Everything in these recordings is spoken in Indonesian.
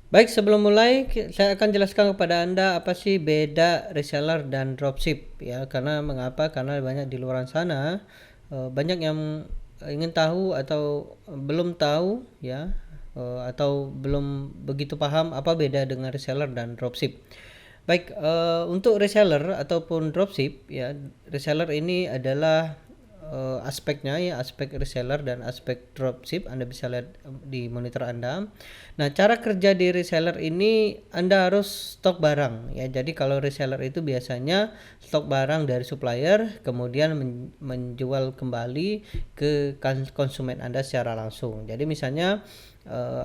Baik, sebelum mulai saya akan jelaskan kepada Anda apa sih beda reseller dan dropship ya. Karena mengapa? Karena banyak di luar sana banyak yang ingin tahu atau belum tahu ya, atau belum begitu paham apa beda dengan reseller dan dropship. Baik, untuk reseller ataupun dropship ya, reseller ini adalah aspeknya ya, aspek reseller dan aspek dropship Anda bisa lihat di monitor Anda. Nah, cara kerja di reseller ini Anda harus stok barang ya. Jadi kalau reseller itu biasanya stok barang dari supplier kemudian menjual kembali ke konsumen Anda secara langsung. Jadi misalnya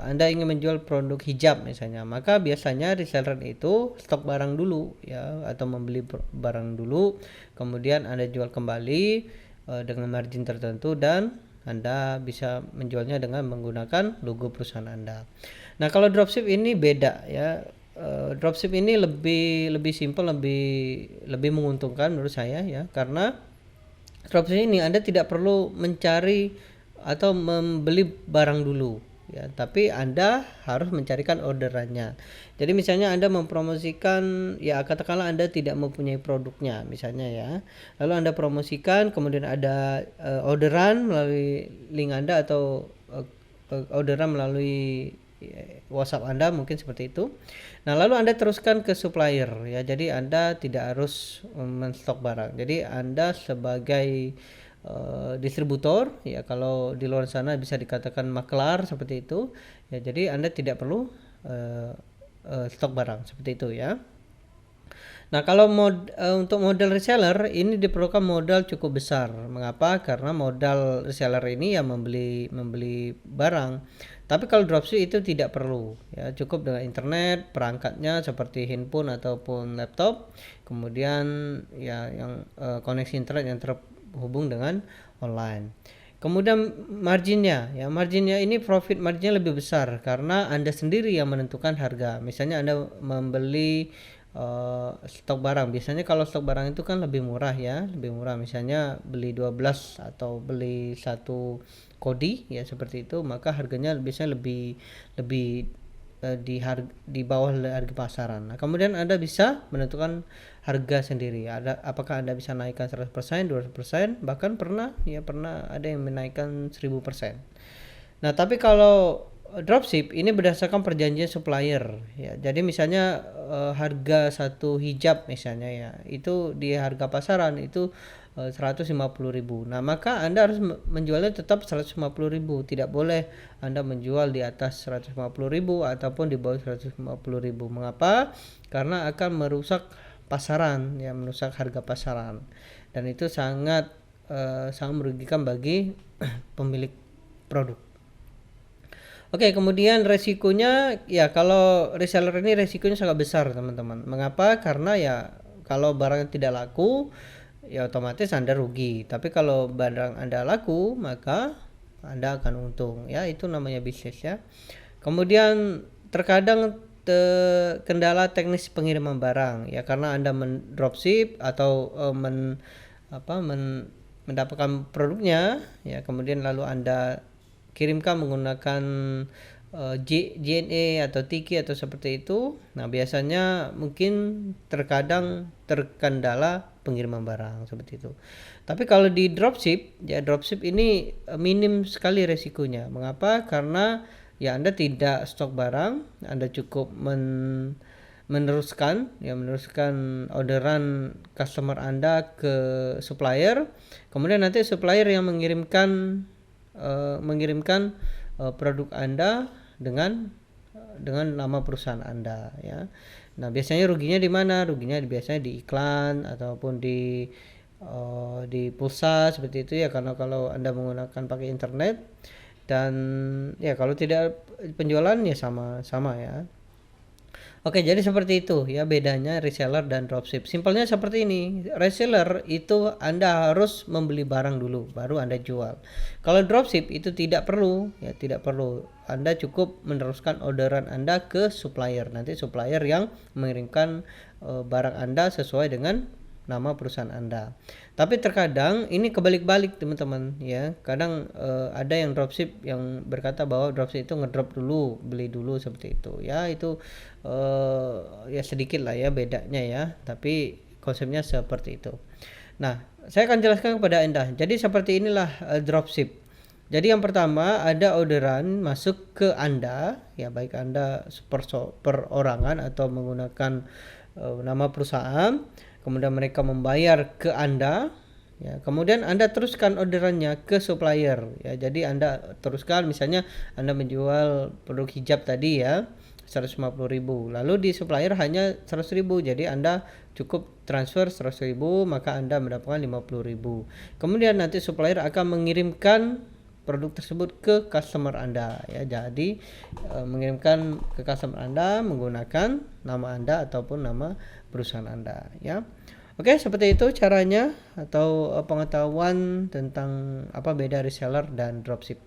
Anda ingin menjual produk hijab misalnya, maka biasanya reseller itu stok barang dulu ya, atau membeli barang dulu, kemudian Anda jual kembali dengan margin tertentu, dan Anda bisa menjualnya dengan menggunakan logo perusahaan Anda. Nah, kalau dropship ini beda ya. Dropship ini lebih simple, lebih menguntungkan menurut saya ya, karena dropship ini Anda tidak perlu mencari atau membeli barang dulu ya, tapi Anda harus mencarikan orderannya. Jadi misalnya Anda mempromosikan ya, katakanlah Anda tidak mempunyai produknya misalnya ya. Lalu Anda promosikan, kemudian ada orderan melalui link Anda atau orderan melalui WhatsApp Anda, mungkin seperti itu. Nah, lalu Anda teruskan ke supplier ya. Jadi Anda tidak harus menstok barang. Jadi Anda sebagai distributor ya, kalau di luar sana bisa dikatakan maklar seperti itu ya. Jadi Anda tidak perlu stok barang seperti itu ya. Nah, kalau untuk modal reseller ini diperlukan modal cukup besar. Mengapa? Karena modal reseller ini ya membeli barang. Tapi kalau dropship itu tidak perlu ya, cukup dengan internet, perangkatnya seperti handphone ataupun laptop, kemudian ya yang koneksi internet yang terhubung dengan online. Kemudian marginnya ini profit marginnya lebih besar karena Anda sendiri yang menentukan harga. Misalnya Anda membeli stok barang. Biasanya kalau stok barang itu kan lebih murah ya, lebih murah. Misalnya beli 12 atau beli satu kodi ya seperti itu, maka harganya biasanya lebih lebih di bawah harga pasaran. Nah, kemudian Anda bisa menentukan harga sendiri. Apakah Anda bisa naikkan 100%, 200%, bahkan pernah ada yang menaikkan 1000%. Nah, tapi kalau dropship ini berdasarkan perjanjian supplier ya. Jadi misalnya harga satu hijab misalnya ya, itu di harga pasaran itu 150.000. Nah, maka Anda harus menjualnya tetap 150.000. Tidak boleh Anda menjual di atas 150.000 ataupun di bawah 150.000. Mengapa? Karena akan merusak pasaran ya, merusak harga pasaran. Dan itu sangat merugikan bagi pemilik produk. Oke, kemudian resikonya ya, kalau reseller ini resikonya sangat besar, teman-teman. Mengapa? Karena ya kalau barang tidak laku ya otomatis Anda rugi. Tapi kalau barang Anda laku, maka Anda akan untung. Ya, itu namanya bisnis ya. Kemudian terkadang kendala teknis pengiriman barang ya, karena Anda mendropship atau mendapatkan produknya ya, kemudian lalu Anda kirimkan menggunakan JNE atau Tiki atau seperti itu. Nah, biasanya mungkin terkadang terkendala pengiriman barang seperti itu. Tapi kalau di dropship ya, dropship ini minim sekali resikonya. Mengapa? Karena ya Anda tidak stok barang, Anda cukup meneruskan orderan customer Anda ke supplier, kemudian nanti supplier yang mengirimkan produk Anda dengan nama perusahaan Anda ya. Nah, biasanya ruginya di mana? Ruginya biasanya di iklan ataupun di pulsa seperti itu ya, karena kalau Anda menggunakan pakai internet, dan ya kalau tidak penjualan ya sama ya. Oke, jadi seperti itu ya bedanya reseller dan dropship. Simpelnya seperti ini. Reseller itu Anda harus membeli barang dulu baru Anda jual. Kalau dropship itu tidak perlu ya, tidak perlu. Anda cukup meneruskan orderan Anda ke supplier. Nanti supplier yang mengirimkan barang Anda sesuai dengan nama perusahaan Anda. Tapi terkadang ini kebalik-balik teman-teman ya. Kadang ada yang dropship yang berkata bahwa dropship itu ngedrop dulu, beli dulu seperti itu. Ya itu ya sedikit lah ya bedanya ya. Tapi konsepnya seperti itu. Nah, saya akan jelaskan kepada Anda. Jadi seperti inilah dropship. Jadi yang pertama ada orderan masuk ke Anda, ya baik Anda perorangan atau menggunakan nama perusahaan, kemudian mereka membayar ke Anda, ya kemudian Anda teruskan orderannya ke supplier, ya jadi Anda teruskan misalnya Anda menjual produk hijab tadi ya 150.000, lalu di supplier hanya 100.000, jadi Anda cukup transfer 100.000 maka Anda mendapatkan 50.000. Kemudian nanti supplier akan mengirimkan produk tersebut ke customer Anda ya. Jadi mengirimkan ke customer Anda menggunakan nama Anda ataupun nama perusahaan Anda ya. Oke, seperti itu caranya atau pengetahuan tentang apa beda reseller dan dropship.